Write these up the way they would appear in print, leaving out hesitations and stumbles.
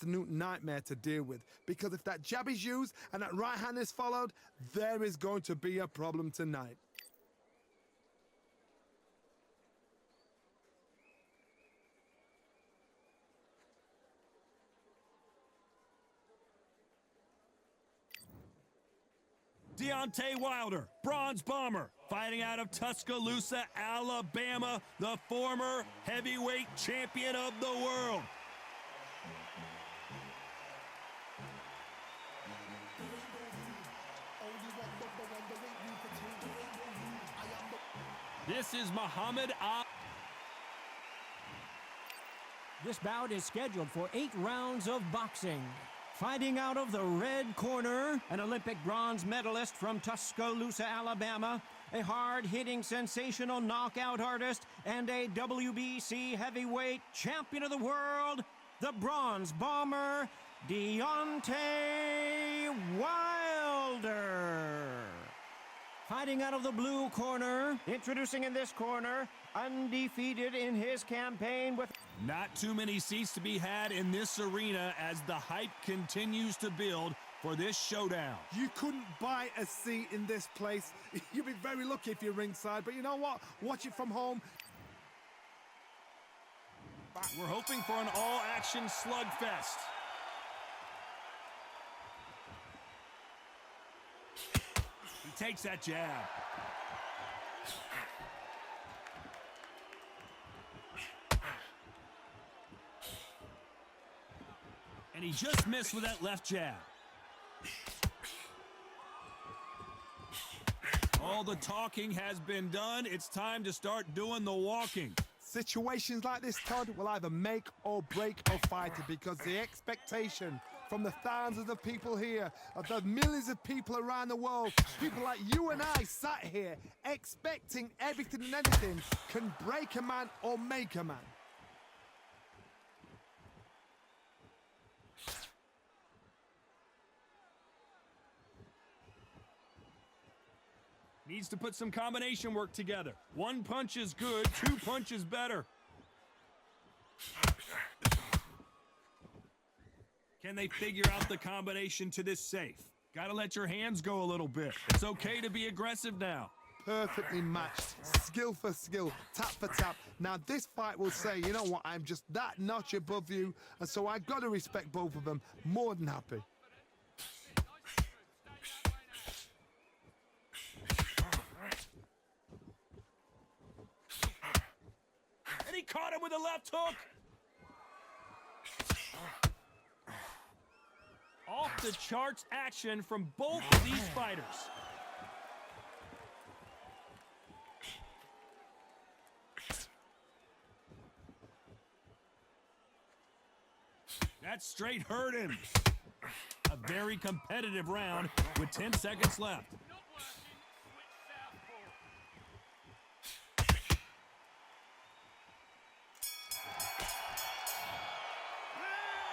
absolute nightmare to deal with, because if that jab is used and that right hand is followed, there is going to be a problem tonight. Deontay Wilder, bronze bomber, fighting out of Tuscaloosa, Alabama, the former heavyweight champion of the world. This is Muhammad Ali. This bout is scheduled for 8 rounds of boxing. Fighting out of the red corner, an Olympic bronze medalist from Tuscaloosa, Alabama, a hard-hitting, sensational knockout artist, and a WBC heavyweight champion of the world, the bronze bomber, Deontay Wilder. Fighting out of the blue corner, introducing in this corner, undefeated in his campaign with... Not too many seats to be had in this arena as the hype continues to build for this showdown. You couldn't buy a seat in this place. You'd be very lucky if you're ringside, but you know what? Watch it from home. We're hoping for an all-action slugfest. He takes that jab. And he just missed with that left jab. All the talking has been done. It's time to start doing the walking. Situations like this, Todd, will either make or break a fighter, because the expectation from the thousands of people here, of the millions of people around the world, people like you and I sat here expecting everything and anything, can break a man or make a man. Needs to put some combination work together. One punch is good, 2 punches better. Can they figure out the combination to this safe? Gotta let your hands go a little bit. It's okay to be aggressive now. Perfectly matched, skill for skill, tap for tap. Now this fight will say, you know what, I'm just that notch above you, and so I've got to respect both of them. More than happy. And he caught him with a left hook. Off the charts action from both of these fighters. That straight hurt him. A very competitive round with 10 seconds left.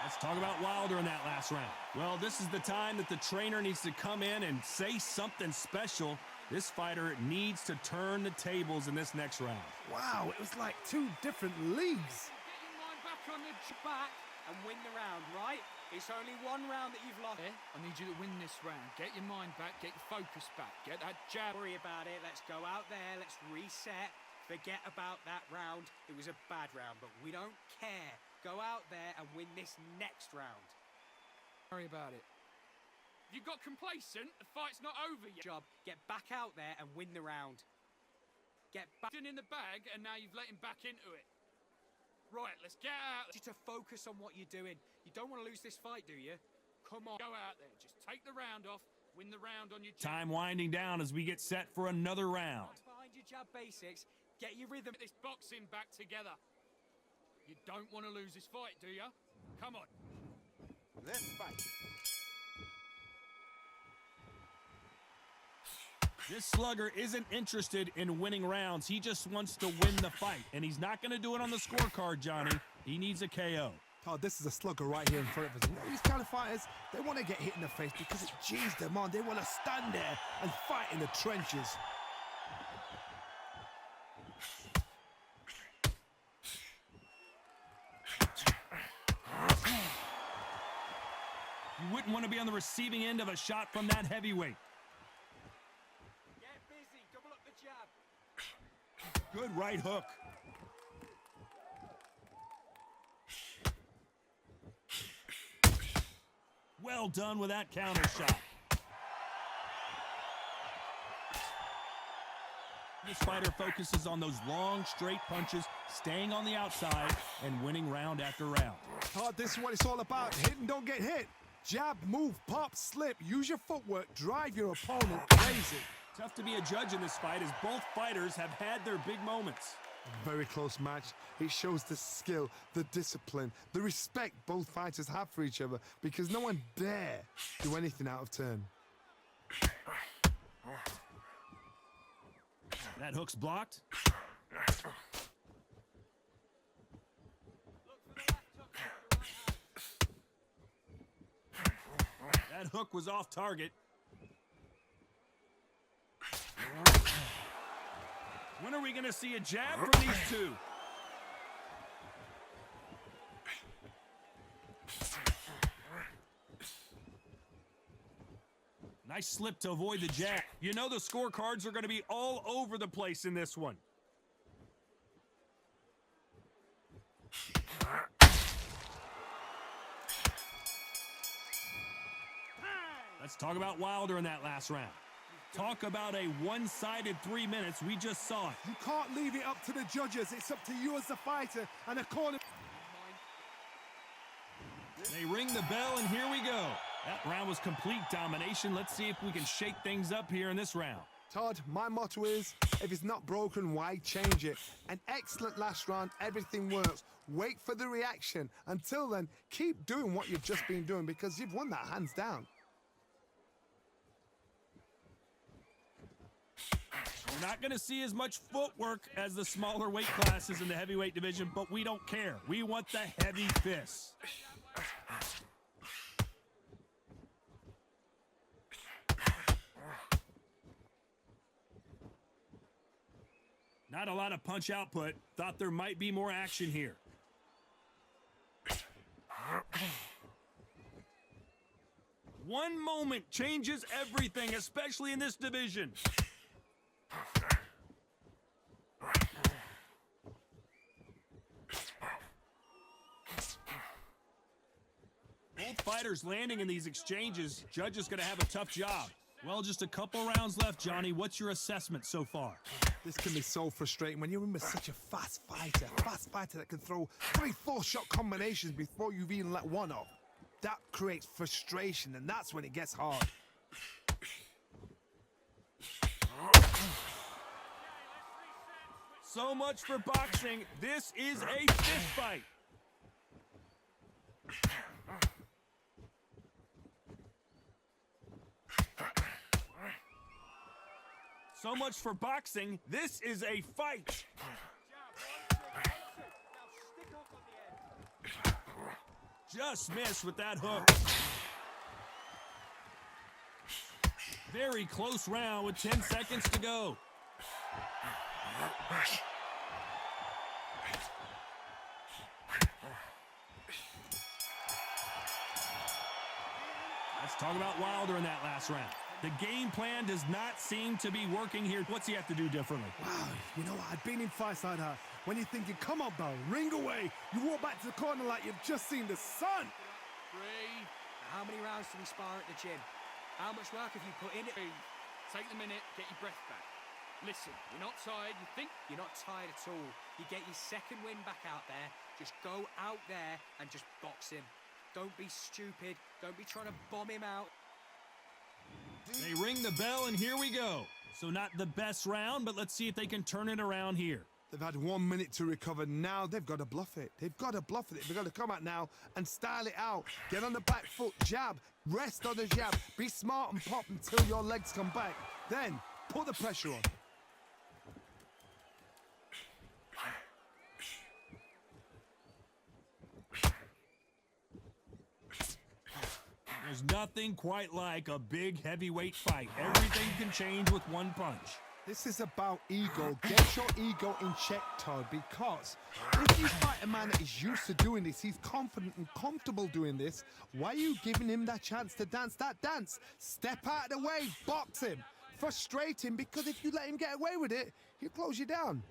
Let's talk about Wilder in that last round. Well, this is the time that the trainer needs to come in and say something special. This fighter needs to turn the tables in this next round. Wow, it was like 2 different leagues. Get your mind back on the back and win the round, right? It's only 1 round that you've lost. I need you to win this round. Get your mind back, get your focus back, get that jab. Worry about it. Let's go out there. Let's reset. Forget about that round. It was a bad round, but we don't care. Go out there and win this next round. Worry about it. You got complacent? The fight's not over yet. Job. Get back out there and win the round. Get back In the bag, and now you've let him back into it. Right, let's get out. to focus on what you're doing. You don't want to lose this fight, do you? Come on. Go out there. Just take the round off. Win the round on your Time winding down as we get set for another round. Behind your jab basics. Get your rhythm. Get this boxing back together. You don't want to lose this fight, do you? Come on. Let's fight. This slugger isn't interested in winning rounds. He just wants to win the fight. And he's not going to do it on the scorecard, Johnny. He needs a KO. Todd, this is a slugger right here in front of us. You know, these kind of fighters, they want to get hit in the face because it G's them on. They want to stand there and fight in the trenches. You wouldn't want to be on the receiving end of a shot from that heavyweight. Get busy. Double up the jab. Good right hook. Well done with that counter shot. This fighter focuses on those long, straight punches, staying on the outside, and winning round after round. Todd, this is what it's all about. Hit and don't get hit. Jab, move, pop, slip. Use your footwork. Drive your opponent crazy. Tough to be a judge in this fight as both fighters have had their big moments. Very close match. It shows the skill, the discipline, the respect both fighters have for each other because no one dare do anything out of turn. That hook's blocked. That hook was off target. When are we going to see a jab from these two? Nice slip to avoid the jab. You know the scorecards are going to be all over the place in this one. Let's talk about Wilder in that last round. Talk about a one-sided 3 minutes. We just saw it. You can't leave it up to the judges. It's up to you as the fighter and the corner. They ring the bell, and here we go. That round was complete domination. Let's see if we can shake things up here in this round. Todd, my motto is, if it's not broken, why change it? An excellent last round, everything works. Wait for the reaction. Until then, keep doing what you've just been doing because you've won that hands down. We're not going to see as much footwork as the smaller weight classes in the heavyweight division, but we don't care. We want the heavy fists. Not a lot of punch output. Thought there might be more action here. One moment changes everything, especially in this division. Both fighters landing in these exchanges. Judge is going to have a tough job. Well, just a couple rounds left, Johnny. What's your assessment so far? This can be so frustrating when you're in with such a fast fighter that can throw 3-4 shot combinations before you've even let one off. That creates frustration, and that's when it gets hard. So much for boxing. This is a fist fight. So much for boxing. This is a fight. Just missed with that hook. Very close round with 10 seconds to go. Let's talk about Wilder in that last round. The game plan does not seem to be working here. What's he have to do differently? Wow, you know what? I've been in fights like that. When you're thinking, come on, Bell, ring away. You walk back to the corner like you've just seen the sun. Three. How many rounds do we spar at the gym? How much work have you put in it? Take the minute, get your breath back. Listen, you're not tired, you think? You're not tired at all. You get your second win back out there. Just go out there and just box him. Don't be stupid. Don't be trying to bomb him out. They ring the bell, and here we go. So not the best round, but let's see if they can turn it around here. They've had 1 minute to recover. Now they've got to bluff it. They've got to bluff it. They've got to come out now and style it out. Get on the back foot, jab, rest on the jab. Be smart and pop until your legs come back. Then put the pressure on. There's nothing quite like a big heavyweight fight. Everything can change with one punch. This is about ego. Get your ego in check, Todd, because if you fight a man that is used to doing this, he's confident and comfortable doing this, why are you giving him that chance to dance that dance? Step out of the way, box him, frustrate him, because if you let him get away with it, he'll close you down.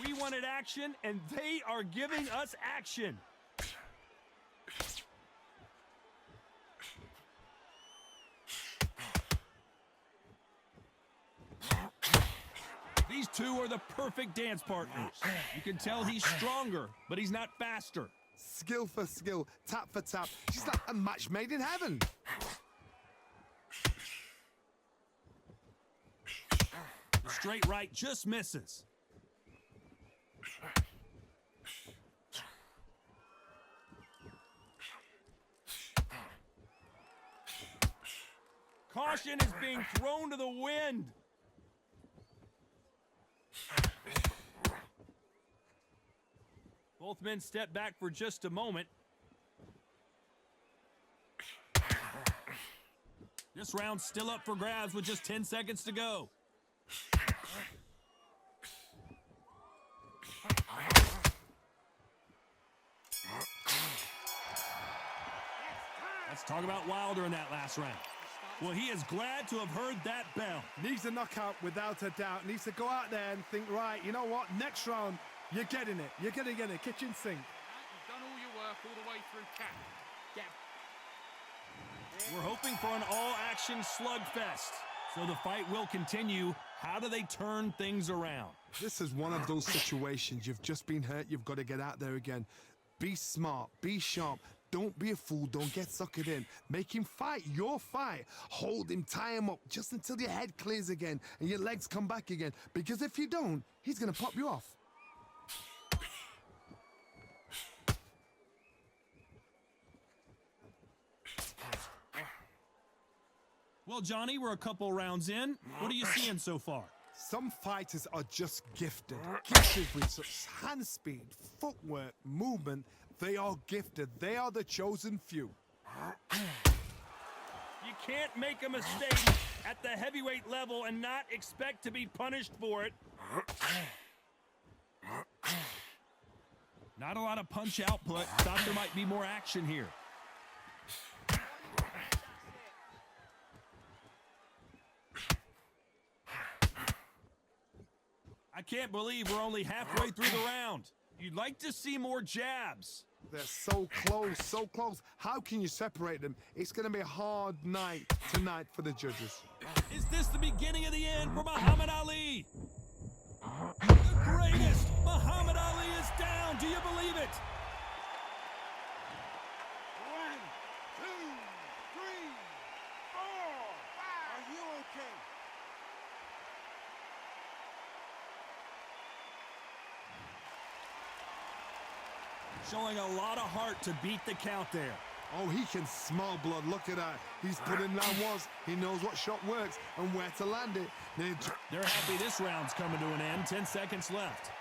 We wanted action, and they are giving us action. These two are the perfect dance partners. You can tell he's stronger, but he's not faster. Skill for skill, tap for tap. She's like a match made in heaven. The straight right just misses. Caution is being thrown to the wind. Both men step back for just a moment. This round's still up for grabs with just 10 seconds to go. Let's talk about Wilder in that last round. Well, he is glad to have heard that bell. Needs a knockout without a doubt. Needs to go out there and think, right, you know what, next round, you're getting it. You're going to get it. Kitchen sink. You've done all your work all the way through cap. Get We're hoping for an all-action slugfest. So the fight will continue. How do they turn things around? This is one of those situations. You've just been hurt. You've got to get out there again. Be smart. Be sharp. Don't be a fool. Don't get suckered in. Make him fight your fight. Hold him, tie him up just until your head clears again and your legs come back again. Because if you don't, he's going to pop you off. Well, Johnny, we're a couple rounds in. What are you seeing so far? Some fighters are just gifted. Gifted with such hand speed, footwork, movement. They are gifted. They are the chosen few. You can't make a mistake at the heavyweight level and not expect to be punished for it. Not a lot of punch output. Thought there might be more action here. I can't believe we're only halfway through the round. You'd like to see more jabs. They're so close, so close. How can you separate them? It's going to be a hard night tonight for the judges. Is this the beginning of the end for Muhammad Ali? The greatest! Muhammad Ali is down. Do you believe it? 1, 2, 3, 4, 5. Are you okay? Showing a lot of heart to beat the count there. Oh, he can smell blood. Look at that. He's putting down once. He knows what shot works and where to land it. They're happy this round's coming to an end. 10 seconds left.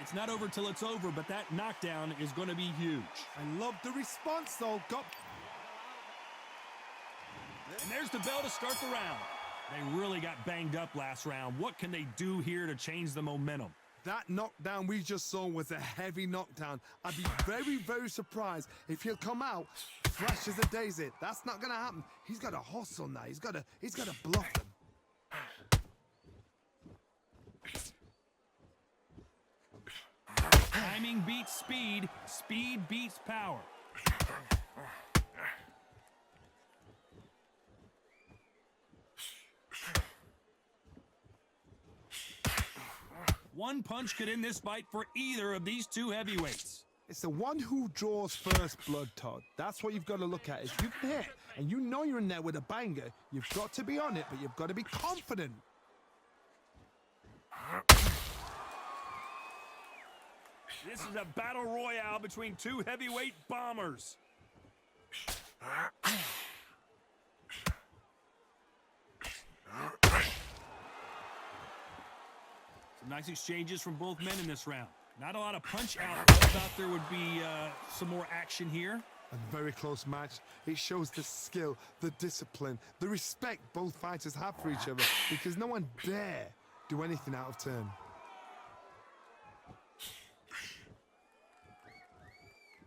It's not over till it's over, but that knockdown is going to be huge. I love the response, though. And there's the bell to start the round. They really got banged up last round. What can they do here to change the momentum? That knockdown we just saw was a heavy knockdown. I'd be very, very surprised if he'll come out fresh as a daisy. That's not going to happen. He's got to hustle now. He's got to bluff them. Timing beats speed. Speed beats power. One punch could end this fight for either of these two heavyweights. It's the one who draws first blood, Todd. That's what you've got to look at. If you've hit and you know you're in there with a banger, you've got to be on it, but you've got to be confident. This is a battle royale between two heavyweight bombers. Nice exchanges from both men in this round. Not a lot of punch out. I thought there would be some more action here. A very close match. It shows the skill, the discipline, the respect both fighters have for each other because no one dare do anything out of turn.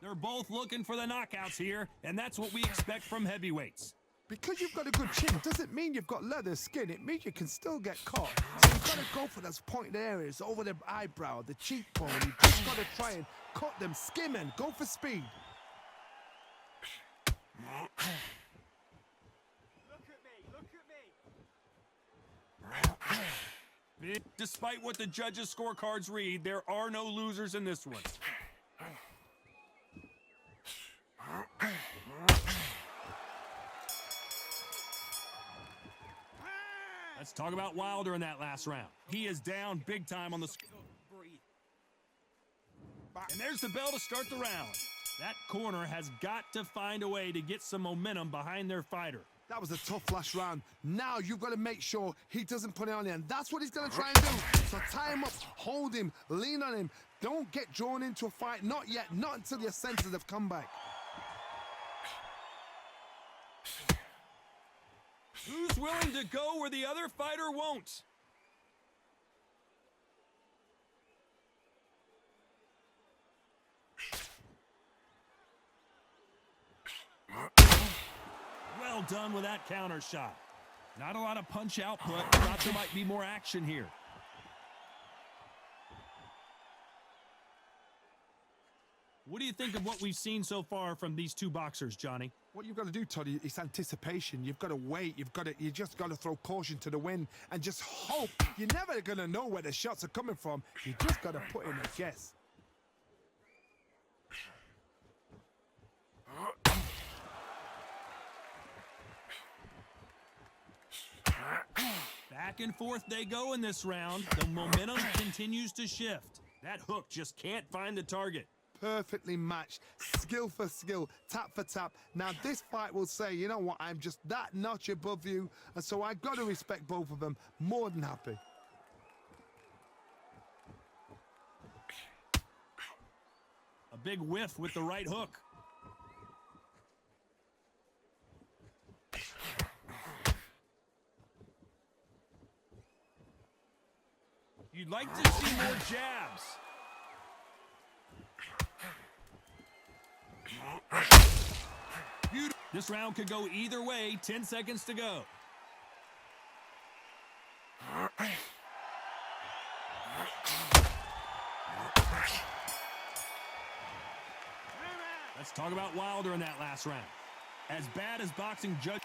They're both looking for the knockouts here, and that's what we expect from heavyweights. Because you've got a good chin doesn't mean you've got leather skin. It means you can still get caught. So you've got to go for those pointed areas over the eyebrow, the cheekbone. You've just got to try and cut them, skim and go for speed. Look at me. Despite what the judges' scorecards read, there are no losers in this one. Let's talk about Wilder in that last round. He is down big time on the Breathe. And there's the bell to start the round. That corner has got to find a way to get some momentum behind their fighter. That was a tough last round. Now you've got to make sure he doesn't put it on you, and that's what he's going to try and do. So tie him up, hold him, lean on him. Don't get drawn into a fight. Not yet. Not until your senses have come back. Who's willing to go where the other fighter won't? Well done with that counter shot. Not a lot of punch output. Thought there might be more action here. What do you think of what we've seen so far from these two boxers, Johnny? What you've got to do, Toddy, is anticipation. You've got to wait. You just got to throw caution to the wind and just hope. You're never going to know where the shots are coming from. You just got to put in a guess. Back and forth they go in this round. The momentum continues to shift. That hook just can't find the target. Perfectly matched, skill for skill, tap for tap. Now this fight will say, you know what, I'm just that notch above you, and so I got to respect both of them. More than happy. A big whiff with the right hook. You'd like to see more jabs. This round could go either way. 10 seconds to go. Let's talk about Wilder in that last round. As bad as boxing judge.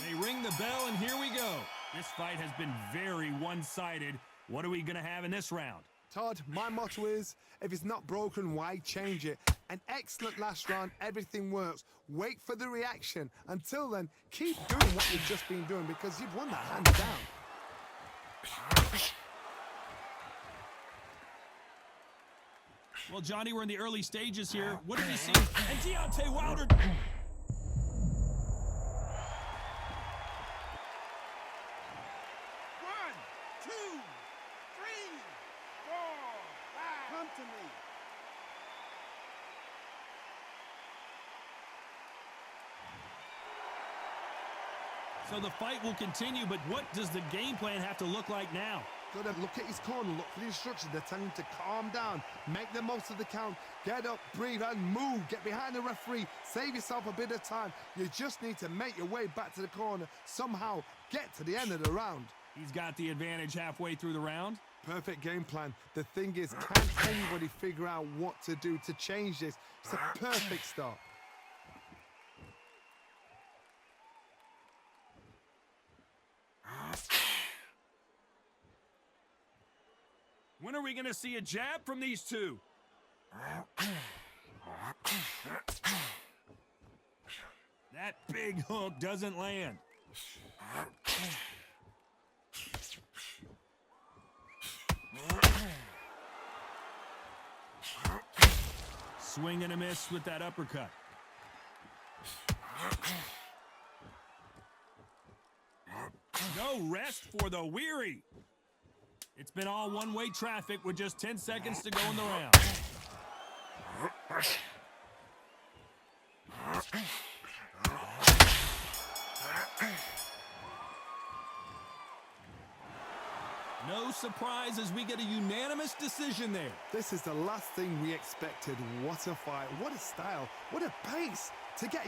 They ring the bell, and here we go. This fight has been very one-sided. What are we going to have in this round? Todd, my motto is, if it's not broken, why change it? An excellent last round, everything works. Wait for the reaction. Until then, keep doing what you've just been doing because you've won that hands down. Well, Johnny, we're in the early stages here. What have you seen? And Deontay Wilder... 1, 2, 3, 4, 5. Come to me. So the fight will continue, but what does the game plan have to look like now? Got to look at his corner, look for the instructions. They're telling him to calm down, make the most of the count, get up, breathe, and move. Get behind the referee, save yourself a bit of time. You just need to make your way back to the corner, somehow get to the end of the round. He's got the advantage halfway through the round. Perfect game plan. The thing is, can anybody figure out what to do to change this? It's a perfect start. When are we going to see a jab from these two? That big hook doesn't land. Swing and a miss with that uppercut. No rest for the weary. It's been all one-way traffic with just 10 seconds to go in the round. No surprise as we get a unanimous decision there. This is the last thing we expected. What a fight, what a style, what a pace to get